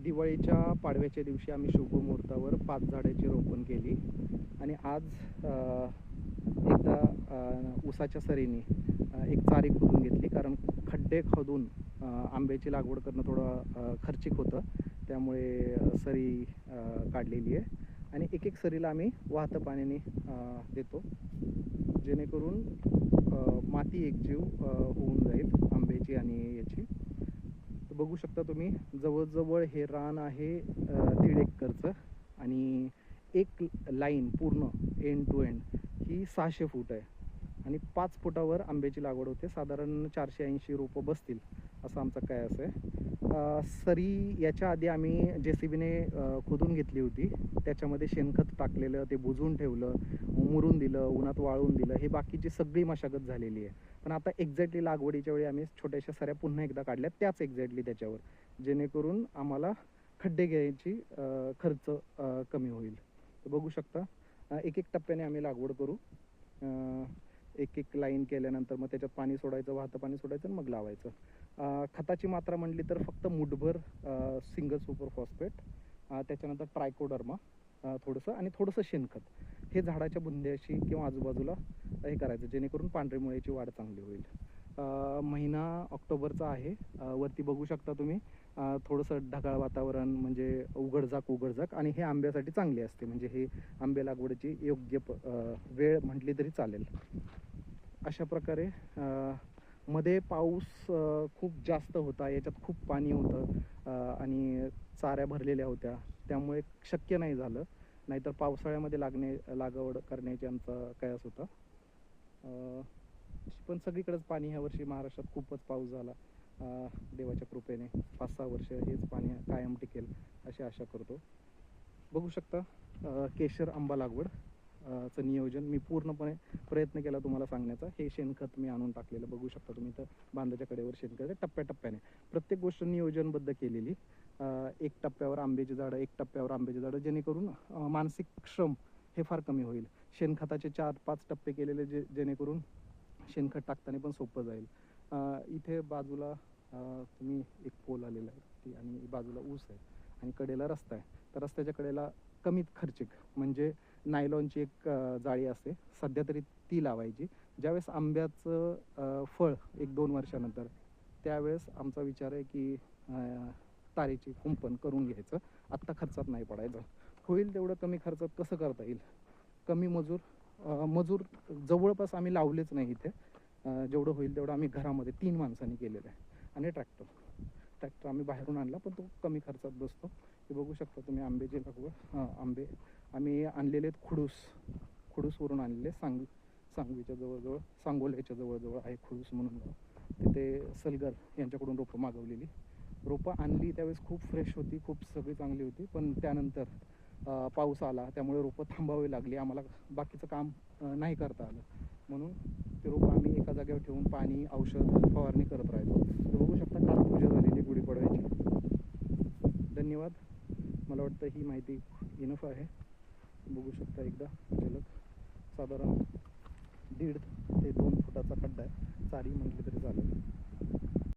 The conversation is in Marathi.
दिवाळीच्या पाडव्याच्या दिवशी आम्ही शुभमुहूर्तावर 5 झाडाची रोपण केली आणि आज एकदा ऊसाच्या सरीने एक चारी खोदून घेतली, कारण खड्डे खोदून आंब्याची लागवड करणं थोडं खर्चिक होतं. त्यामुळे सरी काढलेली आहे आणि एक एक सरीला आम्ही वाहतं पाण्याने देतो, जेणेकरून माती एकजीव होऊन जाईल आंब्याची आणि याची. तर बघू शकता तुम्ही, जवळजवळ हे रान आहे 1.5 एकरचं आणि एक लाईन पूर्ण एंड टू एंड ही 600 फूट आहे आणि 5 फुटावर आंब्याची लागवड होते. साधारण 480 रोपं बसतील असं आमचा कयास आहे. सरी याच्या आधी आम्ही JCBने खोदून घेतली होती. त्याच्यामध्ये शेणखत टाकलेलं, ते बुजवून ठेवलं, मुरून दिलं, उन्हात वाळून दिलं, हे बाकीची सगळी मशागत झालेली आहे. पण आता एक्झॅक्टली लागवडीच्या वेळी आम्ही छोट्याशा सऱ्या पुन्हा एकदा काढल्या, त्याच एक्झॅक्टली त्याच्यावर, जेणेकरून आम्हाला खड्डे घ्यायची खर्च कमी होईल. तर बघू शकता, एक एक टप्प्याने आम्ही लागवड करू. एक एक लाईन केल्यानंतर मग त्याच्यात पाणी सोडायचं, वाहतं पाणी सोडायचं आणि मग लावायचं. खताची मात्रा म्हटली तर फक्त मुठभर सिंगल सुपर फॉस्फेट, त्याच्यानंतर ट्रायकोडर्मा थोडंसं आणि थोडंसं शेणखत, हे झाडाच्या बुंद्याशी किंवा आजूबाजूला हे करायचं, जेणेकरून पांढऱ्या मुळ्याची वाढ चांगली होईल. महिना ऑक्टोबरचा आहे. वरती बघू शकता तुम्ही, थोडंसं ढगाळ वातावरण, म्हणजे उघडझाक आणि हे आंब्यासाठी चांगली असते, म्हणजे हे आंबे लागवडीची योग्य वेळ म्हटली तरी चालेल. अशा प्रकारे मध्ये पाऊस खूप जास्त होता, याच्यात खूप पाणी होतं आणि चाऱ्या भरलेल्या होत्या, त्यामुळे शक्य नाही झालं. नाहीतर पावसाळ्यामध्ये लागवड करण्याची आमचा कयास होता. पण सगळीकडेच पाणी ह्या वर्षी महाराष्ट्रात खूपच पाऊस झाला. देवाच्या कृपेने 5-6 वर्ष हेच पाणी कायम टिकेल अशी आशा करतो. बघू शकता, केशर आंबा लागवड चं नियोजन मी पूर्णपणे प्रयत्न केला तुम्हाला सांगण्याचा. हे शेणखत मी आणून टाकलेलं बघू शकता तुम्ही, तर बांधाच्या कडेवर शेणखत टप्प्याटप्प्याने प्रत्येक गोष्ट नियोजनबद्ध केलेली. एक टप्प्यावर आंब्याची झाडं, एक टप्प्यावर आंब्याची झाडं, जेणेकरून मानसिक श्रम हे फार कमी होईल. शेणखताचे 4-5 टप्पे केलेले, जेणेकरून शेणखत टाकताना पण सोपं जाईल. इथे बाजूला तुम्ही एक पोल आलेला आहे आणि बाजूला ऊस आहे आणि कडेला रस्ता आहे. तर रस्त्याच्या कडेला कमीत खर्चिक म्हणजे नायलॉनची एक जाळी असते, सध्या तरी ती लावायची. ज्यावेळेस आंब्याचं फळ 1-2 वर्षानंतर, त्यावेळेस आमचा विचार आहे की तारेची कुंपण करून घ्यायचं. आत्ता खर्चात नाही पडायचं. होईल तेवढं कमी खर्चात कसं करता येईल, कमी मजूर जवळपास आम्ही लावलेच नाही इथे. जेवढं होईल तेवढं आम्ही घरामध्ये 3 माणसांनी केलेलं आहे. आणि ट्रॅक्टर आम्ही बाहेरून आणला, पण तो कमी खर्चात बसतो. हे बघू शकता तुम्ही, आंब्याची लागवड. आंबे आम्ही आणलेले आहेत खुडूसवरून आणलेले, सांगवीच्या जवळजवळ, सांगोल्याच्या जवळजवळ आहे खुडूस म्हणून गाव. तिथे सलगर यांच्याकडून रोपं मागवलेली. रोपं आणली त्यावेळेस खूप फ्रेश होती, खूप सगळी चांगली होती. पण त्यानंतर पाऊस आला, त्यामुळे रोपं थांबावी लागली. आम्हाला बाकीचं काम नाही करता आलं, म्हणून ते रोपं आम्ही एका जागेवर ठेवून पाणी, औषध फवारणी करत राहिलो. तर बघू शकता, काल पूजा झालेली गुढीपाडव्याची. धन्यवाद. मला वाटतं ही माहिती इनफ आहे. बघू शकता एकदा झलक. साधारण 1.5 ते 2 फुटाचा खड्डा आहे, चारी म्हटली तरी चालेल.